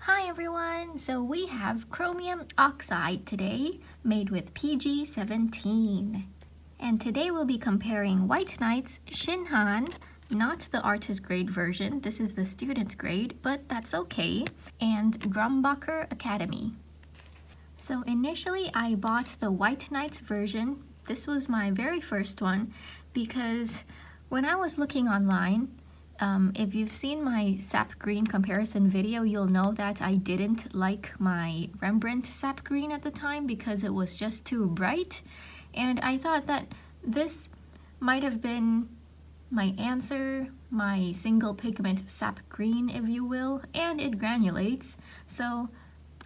Hi everyone! So we have Chromium Oxide today, made with PG17. And today we'll be comparing White Knight's Shinhan, not the artist grade version, this is the student's grade, but that's okay, and Grumbacher Academy. So initially I bought the White Knight's version. This was my very first one because when I was looking online, if you've seen my sap green comparison video, you'll know that I didn't like my Rembrandt sap green at the time because it was just too bright, and I thought that this might have been my answer, my single pigment sap green, if you will, and it granulates, so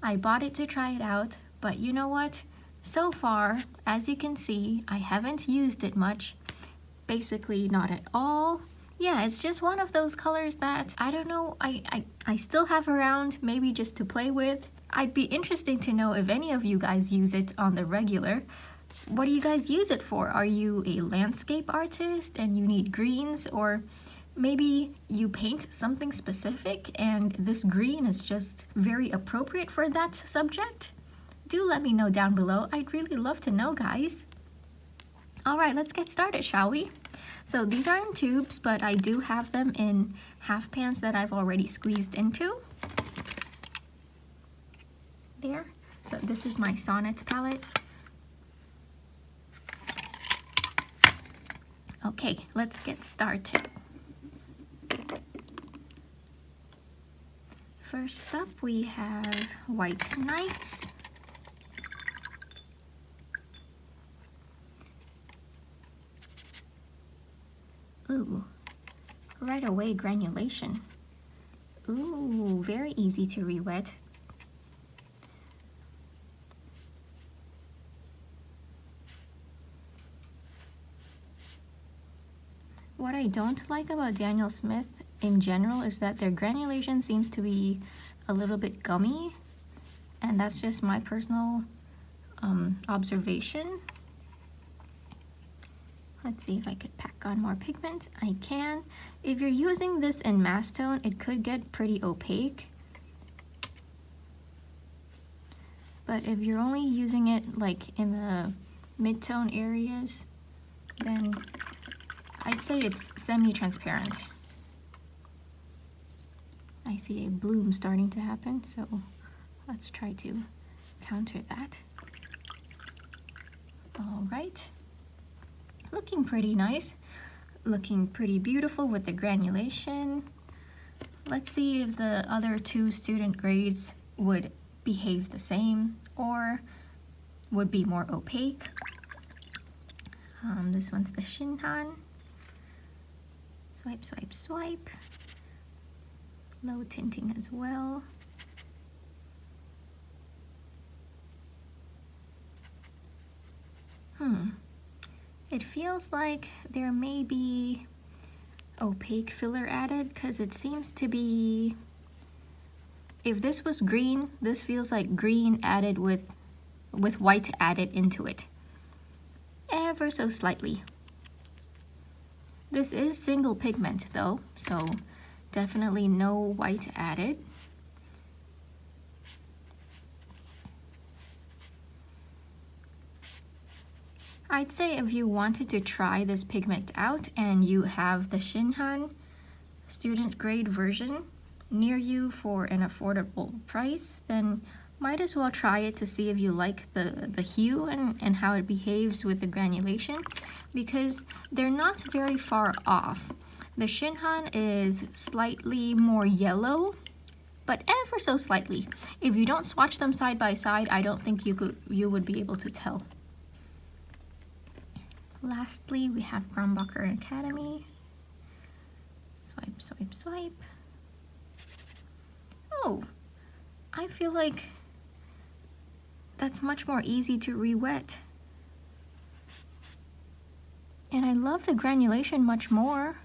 I bought it to try it out. But you know what? So far, as you can see, I haven't used it much, basically not at all. Yeah, it's just one of those colors that, I don't know, I still have around, maybe just to play with. I'd be interested to know if any of you guys use it on the regular. What do you guys use it for? Are you a landscape artist and you need greens, or maybe you paint something specific and this green is just very appropriate for that subject? Do let me know down below. I'd really love to know, guys. Alright, let's get started, shall we? So these are in tubes, but I do have them in half pans that I've already squeezed into. There. So this is my Sonnet palette. Okay, let's get started. First up, we have White Knights. Ooh, right away granulation. Ooh, very easy to re-wet. What I don't like about Daniel Smith in general is that their granulation seems to be a little bit gummy, and that's just my personal observation. Let's see if I could pack on more pigment. I can. If you're using this in mass tone, it could get pretty opaque. But if you're only using it like in the mid-tone areas, then I'd say it's semi-transparent. I see a bloom starting to happen, so let's try to counter that. All right. Looking pretty nice, looking pretty beautiful with the granulation. Let's see if the other two student grades would behave the same or would be more opaque. This one's the Shinhan. Swipe, swipe, swipe. Low tinting as well. It feels like there may be opaque filler added because it seems to be, if this was green, this feels like green added with white added into it. Ever so slightly. This is single pigment though, so definitely no white added. I'd say if you wanted to try this pigment out and you have the Shinhan student grade version near you for an affordable price, then might as well try it to see if you like the hue and how it behaves with the granulation, because they're not very far off. The Shinhan is slightly more yellow, but ever so slightly. If you don't swatch them side by side, I don't think you would be able to tell. Lastly, we have Grumbacher Academy. Swipe, swipe, swipe. Oh, I feel like that's much more easy to re-wet. And I love the granulation much more.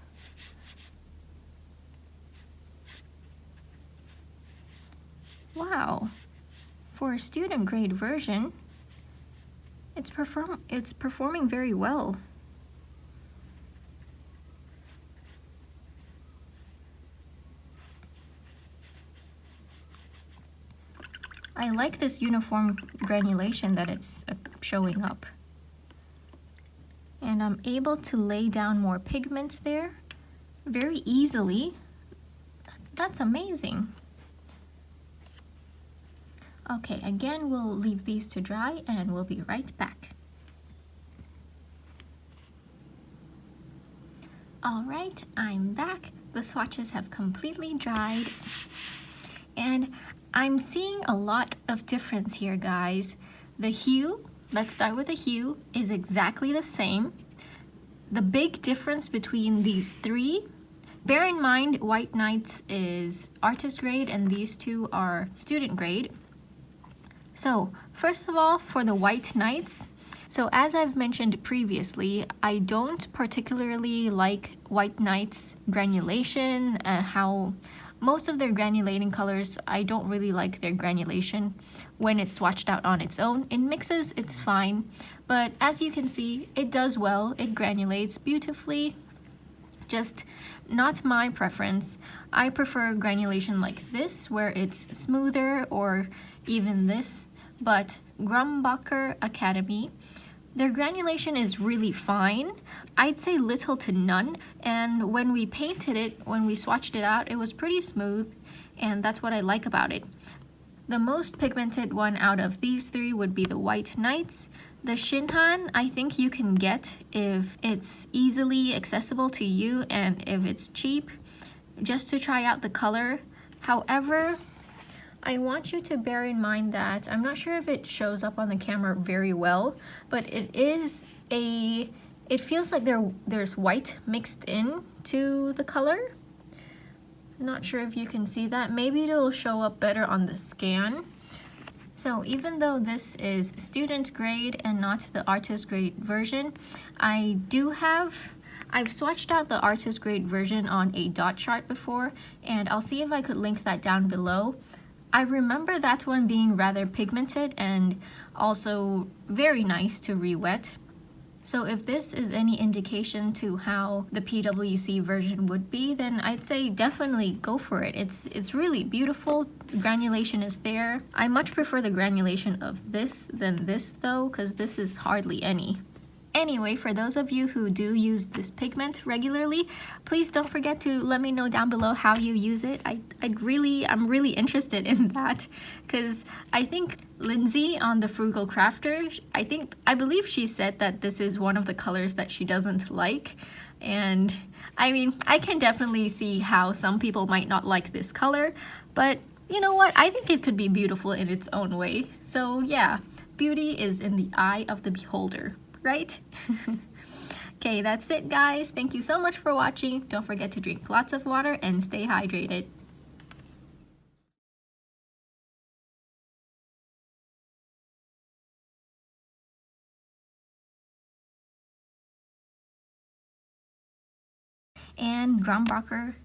Wow, for a student grade version, it's performing very well. I like this uniform granulation that it's showing up. And I'm able to lay down more pigments there very easily. That's amazing. Okay, again, we'll leave these to dry and we'll be right back. All right, I'm back. The swatches have completely dried. And I'm seeing a lot of difference here, guys. The hue, let's start with the hue, is exactly the same. The big difference between these three, bear in mind White Nights is artist grade and these two are student grade. So first of all, for the White Nights, so as I've mentioned previously, I don't particularly like White Nights granulation, how most of their granulating colors, I don't really like their granulation when it's swatched out on its own. In mixes, it's fine, but as you can see, it does well, it granulates beautifully. Just not my preference. I prefer granulation like this, where it's smoother, or even this, but Grumbacher Academy, their granulation is really fine. I'd say little to none, and when we painted it, when we swatched it out, it was pretty smooth, and that's what I like about it. The most pigmented one out of these three would be the White Nights. The Shinhan, I think you can get if it's easily accessible to you and if it's cheap, just to try out the color. However, I want you to bear in mind that I'm not sure if it shows up on the camera very well, but it feels like there's white mixed in to the color. Not sure if you can see that. Maybe it'll show up better on the scan. So even though this is student grade and not the artist grade version, I've swatched out the artist grade version on a dot chart before, and I'll see if I could link that down below. I remember that one being rather pigmented and also very nice to re-wet. So if this is any indication to how the PWC version would be, then I'd say definitely go for it. It's really beautiful. The granulation is there. I much prefer the granulation of this than this though, because this is hardly any. Anyway, for those of you who do use this pigment regularly, please don't forget to let me know down below how you use it. I'm really interested in that, because I think Lindsay on the Frugal Crafter, I believe she said that this is one of the colors that she doesn't like, and I mean, I can definitely see how some people might not like this color, but you know what? I think it could be beautiful in its own way. So yeah, beauty is in the eye of the beholder. Right? Okay, that's it guys. Thank you so much for watching. Don't forget to drink lots of water and stay hydrated. And Grumbacher